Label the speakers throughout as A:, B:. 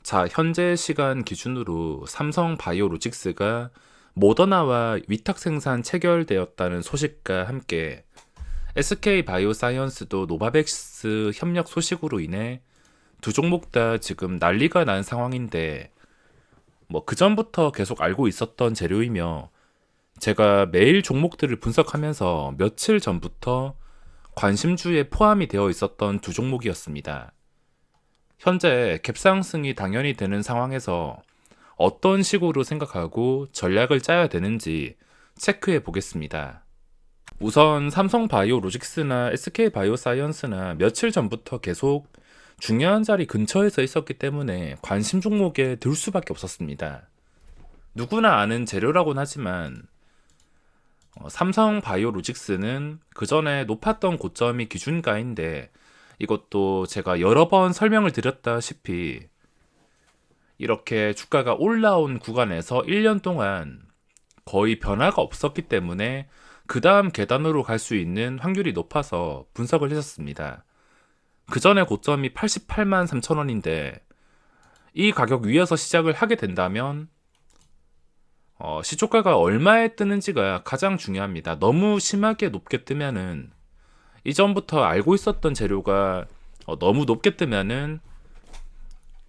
A: 자, 현재 시간 기준으로 삼성 바이오로직스가 모더나와 위탁 생산 체결되었다는 소식과 함께 SK 바이오사이언스도 노바백스 협력 소식으로 인해 두 종목 다 지금 난리가 난 상황인데, 그전부터 계속 알고 있었던 재료이며 제가 매일 종목들을 분석하면서 며칠 전부터 관심주에 포함이 되어 있었던 두 종목이었습니다. 현재 갭상승이 당연히 되는 상황에서 어떤 식으로 생각하고 전략을 짜야 되는지 체크해 보겠습니다. 우선 삼성바이오로직스나 SK바이오사이언스나 며칠 전부터 계속 중요한 자리 근처에서 있었기 때문에 관심 종목에 들 수밖에 없었습니다. 누구나 아는 재료라고는 하지만 삼성바이오로직스는 그 전에 높았던 고점이 기준가인데, 이것도 제가 여러 번 설명을 드렸다시피 이렇게 주가가 올라온 구간에서 1년 동안 거의 변화가 없었기 때문에 그 다음 계단으로 갈 수 있는 확률이 높아서 분석을 했었습니다. 그 전에 고점이 88만 3천 원인데 이 가격 위에서 시작을 하게 된다면 시초가가 얼마에 뜨는지가 가장 중요합니다. 너무 심하게 높게 뜨면은, 이전부터 알고 있었던 재료가 너무 높게 뜨면은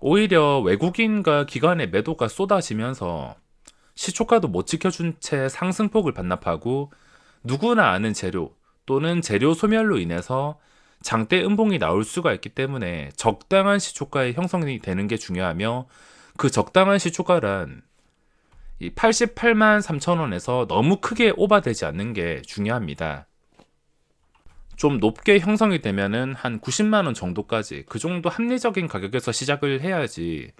A: 오히려 외국인과 기관의 매도가 쏟아지면서 시초가도 못 지켜준 채 상승폭을 반납하고 누구나 아는 재료 또는 재료 소멸로 인해서 장대 음봉이 나올 수가 있기 때문에 적당한 시초가의 형성이 되는 게 중요하며, 그 적당한 시초가란 이 88만 3천 원에서 너무 크게 오버되지 않는 게 중요합니다. 좀 높게 형성이 되면은 한 90만 원 정도까지, 그 정도 합리적인 가격에서 시작을 해야지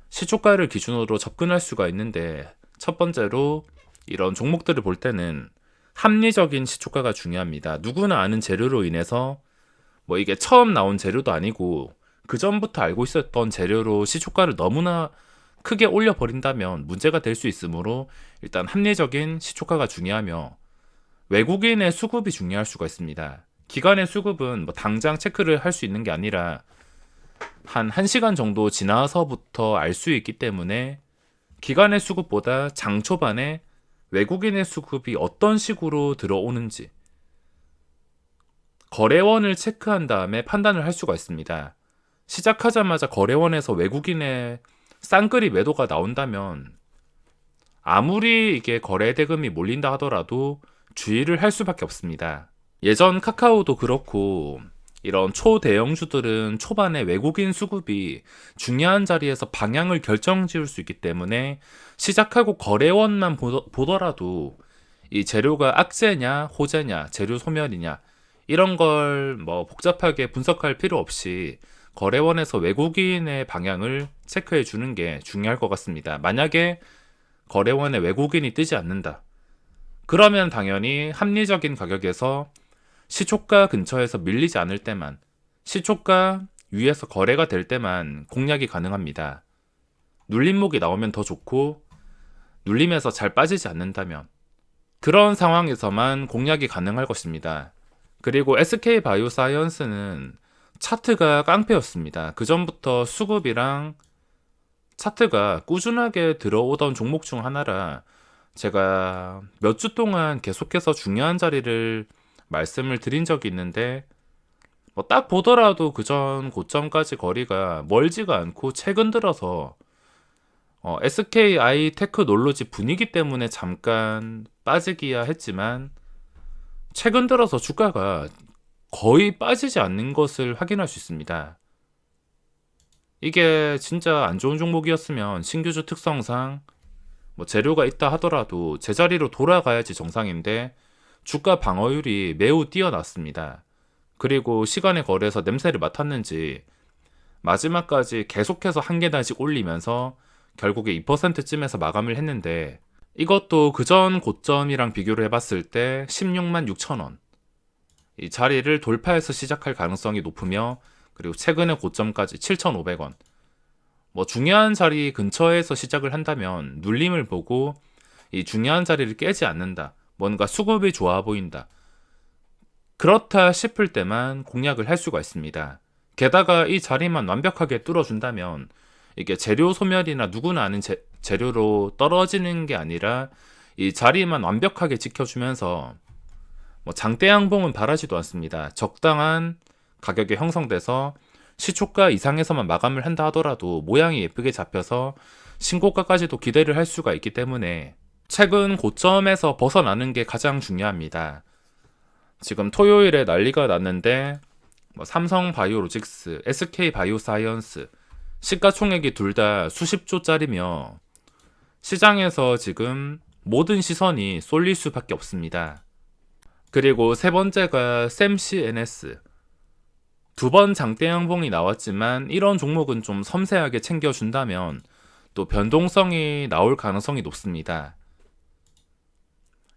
A: 시초가를 기준으로 접근할 수가 있는데, 첫 번째로 이런 종목들을 볼 때는 합리적인 시초가가 중요합니다. 누구나 아는 재료로 인해서 이게 처음 나온 재료도 아니고 그 전부터 알고 있었던 재료로 시초가를 너무나 크게 올려버린다면 문제가 될 수 있으므로 일단 합리적인 시초가가 중요하며, 외국인의 수급이 중요할 수가 있습니다. 기관의 수급은 당장 체크를 할 수 있는 게 아니라 한 1시간 정도 지나서부터 알 수 있기 때문에 기관의 수급보다 장 초반에 외국인의 수급이 어떤 식으로 들어오는지 거래원을 체크한 다음에 판단을 할 수가 있습니다. 시작하자마자 거래원에서 외국인의 쌍끌이 매도가 나온다면 아무리 이게 거래 대금이 몰린다 하더라도 주의를 할 수밖에 없습니다. 예전 카카오도 그렇고 이런 초대형주들은 초반에 외국인 수급이 중요한 자리에서 방향을 결정지을 수 있기 때문에 시작하고 거래원만 보더라도 이 재료가 악재냐 호재냐 재료 소멸이냐 이런 걸 복잡하게 분석할 필요 없이 거래원에서 외국인의 방향을 체크해 주는 게 중요할 것 같습니다. 만약에 거래원에 외국인이 뜨지 않는다, 그러면 당연히 합리적인 가격에서 시초가 근처에서 밀리지 않을 때만, 시초가 위에서 거래가 될 때만 공략이 가능합니다. 눌림목이 나오면 더 좋고, 눌림에서 잘 빠지지 않는다면 그런 상황에서만 공략이 가능할 것입니다. 그리고 SK바이오사이언스는 차트가 깡패였습니다. 그 전부터 수급이랑 차트가 꾸준하게 들어오던 종목 중 하나라 제가 몇 주 동안 계속해서 중요한 자리를 말씀을 드린 적이 있는데, 딱 보더라도 그전 고점까지 거리가 멀지가 않고 최근 들어서 SKI 테크놀로지 분위기 때문에 잠깐 빠지기야 했지만 최근 들어서 주가가 거의 빠지지 않는 것을 확인할 수 있습니다. 이게 진짜 안 좋은 종목이었으면 신규주 특성상 재료가 있다 하더라도 제자리로 돌아가야지 정상인데 주가 방어율이 매우 뛰어났습니다. 그리고 시간의 거래에서 냄새를 맡았는지 마지막까지 계속해서 한 계단씩 올리면서 결국에 2%쯤에서 마감을 했는데, 이것도 그전 고점이랑 비교를 해봤을 때 16만 6천 원 이 자리를 돌파해서 시작할 가능성이 높으며, 그리고 최근의 고점까지 7,500원, 중요한 자리 근처에서 시작을 한다면 눌림을 보고 이 중요한 자리를 깨지 않는다, 뭔가 수급이 좋아 보인다, 그렇다 싶을 때만 공략을 할 수가 있습니다. 게다가 이 자리만 완벽하게 뚫어준다면 이게 재료 소멸이나 누구나 아는 재료로 떨어지는 게 아니라 이 자리만 완벽하게 지켜주면서 뭐 장대 양봉은 바라지도 않습니다. 적당한 가격에 형성돼서 시초가 이상에서만 마감을 한다 하더라도 모양이 예쁘게 잡혀서 신고가까지도 기대를 할 수가 있기 때문에 최근 고점에서 벗어나는 게 가장 중요합니다. 지금 토요일에 난리가 났는데 뭐 삼성 바이오로직스, SK 바이오사이언스 시가총액이 둘 다 수십조짜리며 시장에서 지금 모든 시선이 쏠릴 수밖에 없습니다. 그리고 세 번째가 샘CNS. 두 번 장대 양봉이 나왔지만 이런 종목은 좀 섬세하게 챙겨준다면 또 변동성이 나올 가능성이 높습니다.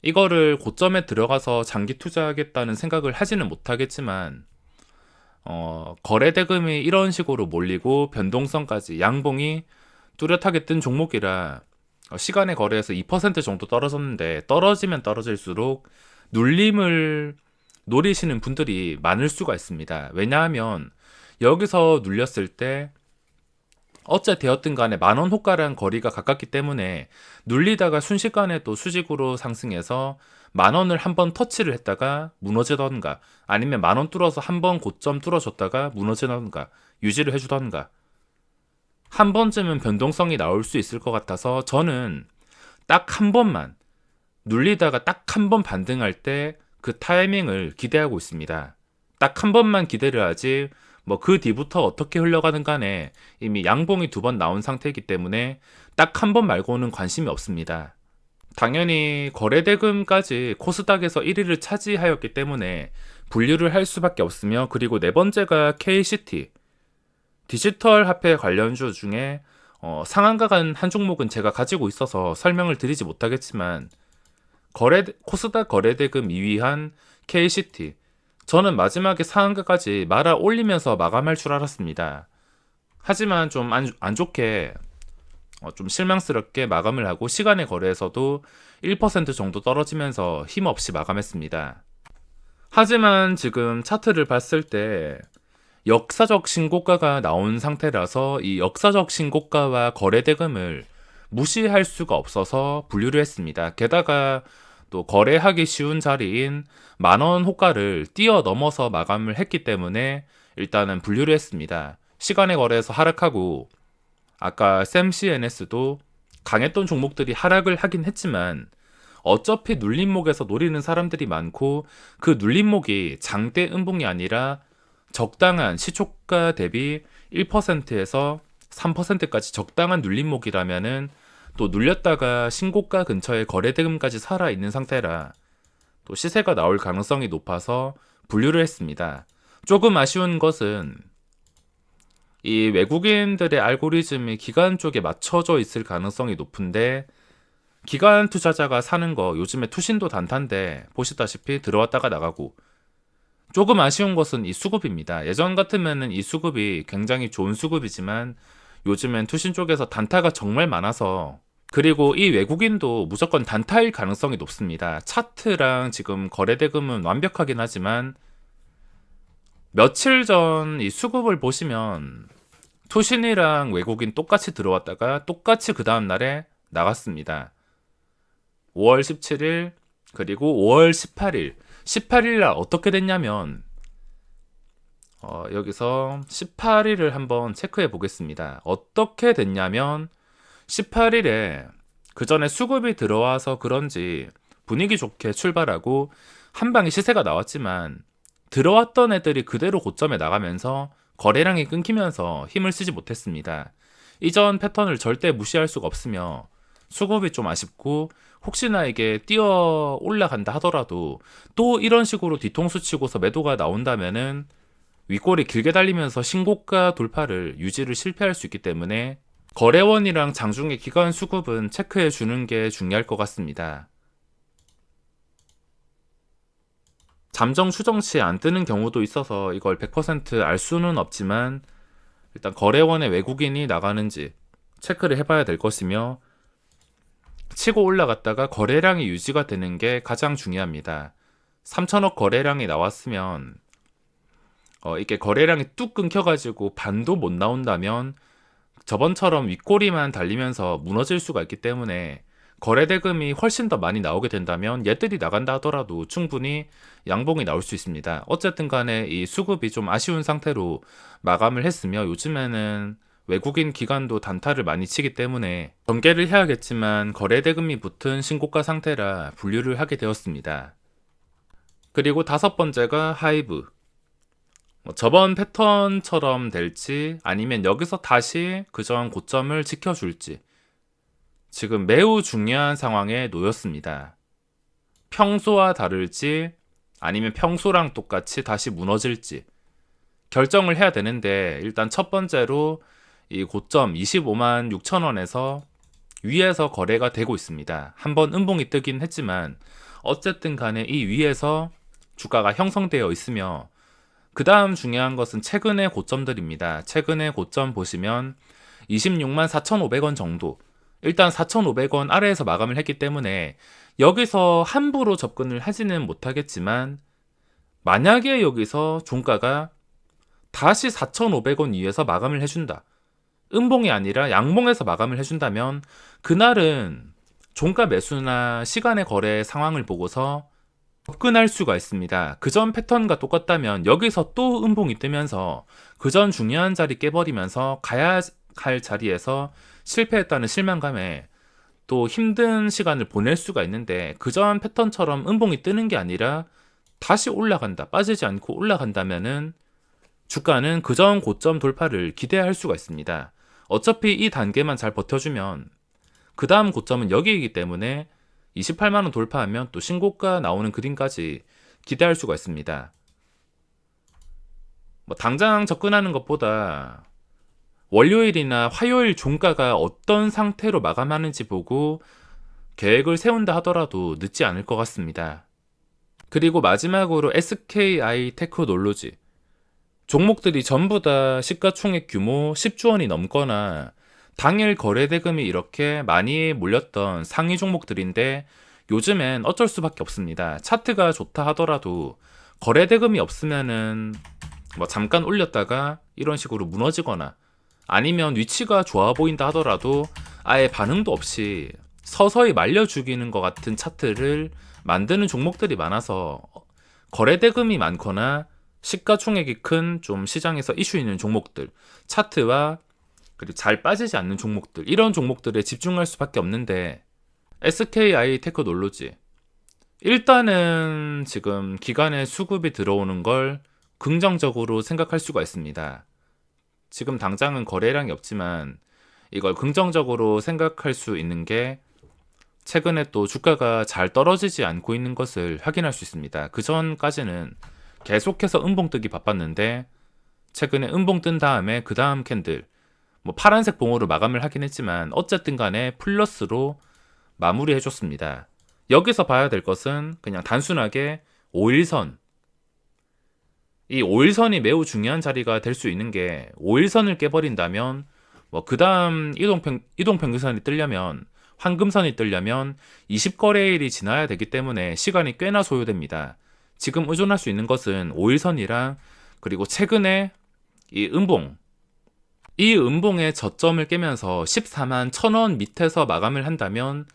A: 이거를 고점에 들어가서 장기 투자하겠다는 생각을 하지는 못하겠지만 거래 대금이 이런 식으로 몰리고 변동성까지 양봉이 뚜렷하게 뜬 종목이라 시간의 거래에서 2% 정도 떨어졌는데 떨어지면 떨어질수록 눌림을 노리시는 분들이 많을 수가 있습니다. 왜냐하면 여기서 눌렸을 때 어째 되었든 간에 만원 호가랑 거리가 가깝기 때문에 눌리다가 순식간에 또 수직으로 상승해서 만원을 한번 터치를 했다가 무너지던가 아니면 만원 뚫어서 한번 고점 뚫어줬다가 무너지던가 유지를 해주던가 한 번쯤은 변동성이 나올 수 있을 것 같아서 저는 딱 한 번만 눌리다가 딱 한 번 반등할 때 그 타이밍을 기대하고 있습니다. 딱 한 번만 기대를 하지 뭐 그 뒤부터 어떻게 흘러가든 간에 이미 양봉이 두 번 나온 상태이기 때문에 딱 한 번 말고는 관심이 없습니다. 당연히 거래대금까지 코스닥에서 1위를 차지하였기 때문에 분류를 할 수밖에 없으며 그리고 네 번째가 KCT 디지털 화폐 관련주 중에 상한가 간 한 종목은 제가 가지고 있어서 설명을 드리지 못하겠지만 코스닥 거래대금 2위한 KCT 저는 마지막에 상한가까지 말아 올리면서 마감할 줄 알았습니다. 하지만 좀 안 좋게 좀 실망스럽게 마감을 하고 시간의 거래에서도 1% 정도 떨어지면서 힘없이 마감했습니다. 하지만 지금 차트를 봤을 때 역사적 신고가가 나온 상태라서 이 역사적 신고가와 거래대금을 무시할 수가 없어서 분류를 했습니다. 게다가 또 거래하기 쉬운 자리인 만원 호가를 뛰어넘어서 마감을 했기 때문에 일단은 분류를 했습니다. 시간의 거래에서 하락하고 아까 샘CNS도 강했던 종목들이 하락을 하긴 했지만 어차피 눌림목에서 노리는 사람들이 많고 그 눌림목이 장대 음봉이 아니라 적당한 시초가 대비 1%에서 3%까지 적당한 눌림목이라면은 또 눌렸다가 신고가 근처에 거래대금까지 살아있는 상태라 또 시세가 나올 가능성이 높아서 분류를 했습니다. 조금 아쉬운 것은 이 외국인들의 알고리즘이 기관 쪽에 맞춰져 있을 가능성이 높은데 기관 투자자가 사는 거 요즘에 투신도 단단데 보시다시피 들어왔다가 나가고 조금 아쉬운 것은 이 수급입니다. 예전 같으면은 이 수급이 굉장히 좋은 수급이지만 요즘엔 투신 쪽에서 단타가 정말 많아서 그리고 이 외국인도 무조건 단타일 가능성이 높습니다. 차트랑 지금 거래대금은 완벽하긴 하지만 며칠 전 이 수급을 보시면 투신이랑 외국인 똑같이 들어왔다가 똑같이 그 다음 날에 나갔습니다. 5월 17일 그리고 5월 18일 18일 날 어떻게 됐냐면 여기서 18일을 한번 체크해 보겠습니다. 어떻게 됐냐면 18일에 그 전에 수급이 들어와서 그런지 분위기 좋게 출발하고 한 방에 시세가 나왔지만 들어왔던 애들이 그대로 고점에 나가면서 거래량이 끊기면서 힘을 쓰지 못했습니다. 이전 패턴을 절대 무시할 수가 없으며 수급이 좀 아쉽고 혹시나 이게 뛰어 올라간다 하더라도 또 이런 식으로 뒤통수 치고서 매도가 나온다면은 윗골이 길게 달리면서 신고가 돌파를 유지를 실패할 수 있기 때문에 거래원이랑 장중의 기관 수급은 체크해 주는 게 중요할 것 같습니다. 잠정 추정치에 안 뜨는 경우도 있어서 이걸 100% 알 수는 없지만 일단 거래원에 외국인이 나가는지 체크를 해봐야 될 것이며 치고 올라갔다가 거래량이 유지가 되는 게 가장 중요합니다. 3천억 거래량이 나왔으면 이게 거래량이 뚝 끊겨가지고 반도 못 나온다면 저번처럼 윗꼬리만 달리면서 무너질 수가 있기 때문에 거래 대금이 훨씬 더 많이 나오게 된다면 얘들이 나간다 하더라도 충분히 양봉이 나올 수 있습니다. 어쨌든 간에 이 수급이 좀 아쉬운 상태로 마감을 했으며 요즘에는 외국인 기관도 단타를 많이 치기 때문에 경계를 해야겠지만 거래 대금이 붙은 신고가 상태라 분류를 하게 되었습니다. 그리고 다섯 번째가 하이브. 저번 패턴처럼 될지 아니면 여기서 다시 그전 고점을 지켜줄지 지금 매우 중요한 상황에 놓였습니다. 평소와 다를지 아니면 평소랑 똑같이 다시 무너질지 결정을 해야 되는데 일단 첫 번째로 이 고점 25만 6천 원에서 위에서 거래가 되고 있습니다. 한번 음봉이 뜨긴 했지만 어쨌든 간에 이 위에서 주가가 형성되어 있으며 그 다음 중요한 것은 최근의 고점들입니다. 최근의 고점 보시면 26만 4,500원 정도. 일단 4,500원 아래에서 마감을 했기 때문에 여기서 함부로 접근을 하지는 못하겠지만 만약에 여기서 종가가 다시 4,500원 위에서 마감을 해준다. 음봉이 아니라 양봉에서 마감을 해준다면 그날은 종가 매수나 시간의 거래 상황을 보고서 접근할 수가 있습니다. 그전 패턴과 똑같다면 여기서 또 음봉이 뜨면서 그전 중요한 자리 깨버리면서 가야 할 자리에서 실패했다는 실망감에 또 힘든 시간을 보낼 수가 있는데 그전 패턴처럼 음봉이 뜨는 게 아니라 다시 올라간다, 빠지지 않고 올라간다면은 주가는 그전 고점 돌파를 기대할 수가 있습니다. 어차피 이 단계만 잘 버텨주면 그 다음 고점은 여기이기 때문에 28만원 돌파하면 또 신고가 나오는 그림까지 기대할 수가 있습니다. 당장 접근하는 것보다 월요일이나 화요일 종가가 어떤 상태로 마감하는지 보고 계획을 세운다 하더라도 늦지 않을 것 같습니다. 그리고 마지막으로 SKI 테크놀로지. 종목들이 전부 다 시가총액 규모 10조 원이 넘거나 당일 거래 대금이 이렇게 많이 몰렸던 상위 종목들인데 요즘엔 어쩔 수밖에 없습니다. 차트가 좋다 하더라도 거래 대금이 없으면은 잠깐 올렸다가 이런 식으로 무너지거나 아니면 위치가 좋아 보인다 하더라도 아예 반응도 없이 서서히 말려 죽이는 것 같은 차트를 만드는 종목들이 많아서 거래 대금이 많거나 시가총액이 큰 좀 시장에서 이슈 있는 종목들, 차트와 그리고 잘 빠지지 않는 종목들, 이런 종목들에 집중할 수밖에 없는데 SKI 테크놀로지 일단은 지금 기관에 수급이 들어오는 걸 긍정적으로 생각할 수가 있습니다. 지금 당장은 거래량이 없지만 이걸 긍정적으로 생각할 수 있는 게 최근에 또 주가가 잘 떨어지지 않고 있는 것을 확인할 수 있습니다. 그 전까지는 계속해서 음봉 뜨기 바빴는데 최근에 음봉 뜬 다음에 그 다음 캔들 파란색 봉으로 마감을 하긴 했지만 어쨌든 간에 플러스로 마무리해 줬습니다. 여기서 봐야 될 것은 그냥 단순하게 5일선, 이 5일선이 매우 중요한 자리가 될 수 있는 게 5일선을 깨버린다면 그 다음 이동평균선이 뜨려면 황금선이 뜨려면 20거래일이 지나야 되기 때문에 시간이 꽤나 소요됩니다. 지금 의존할 수 있는 것은 5일선이랑 그리고 최근에 이 음봉의 저점을 깨면서 14만 1,000원 밑에서 마감을 한다면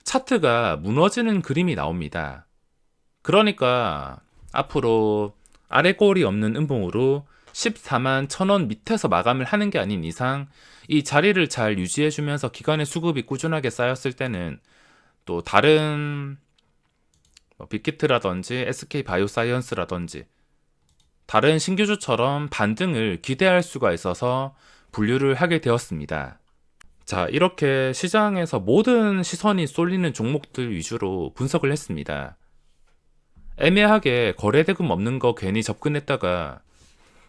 A: 차트가 무너지는 그림이 나옵니다. 그러니까 앞으로 아래 꼬리 없는 음봉으로 14만 1,000원 밑에서 마감을 하는 게 아닌 이상 이 자리를 잘 유지해주면서 기관의 수급이 꾸준하게 쌓였을 때는 또 다른 빅히트라든지 SK바이오사이언스라든지 다른 신규주처럼 반등을 기대할 수가 있어서 분류를 하게 되었습니다. 자, 이렇게 시장에서 모든 시선이 쏠리는 종목들 위주로 분석을 했습니다. 애매하게 거래대금 없는 거 괜히 접근했다가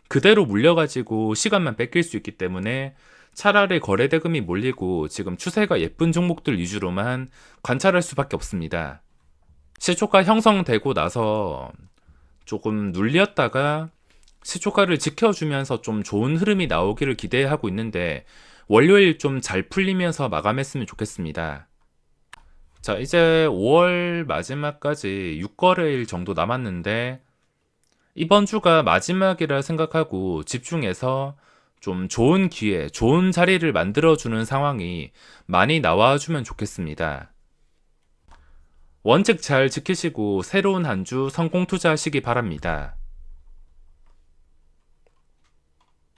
A: 그대로 물려가지고 시간만 뺏길 수 있기 때문에 차라리 거래대금이 몰리고 지금 추세가 예쁜 종목들 위주로만 관찰할 수밖에 없습니다. 시초가 형성되고 나서 조금 눌렸다가 시초가를 지켜주면서 좀 좋은 흐름이 나오기를 기대하고 있는데 월요일 좀 잘 풀리면서 마감했으면 좋겠습니다. 자, 이제 5월 마지막까지 6거래일 정도 남았는데 이번 주가 마지막이라 생각하고 집중해서 좀 좋은 기회, 좋은 자리를 만들어주는 상황이 많이 나와주면 좋겠습니다. 원칙 잘 지키시고 새로운 한 주 성공 투자하시기 바랍니다.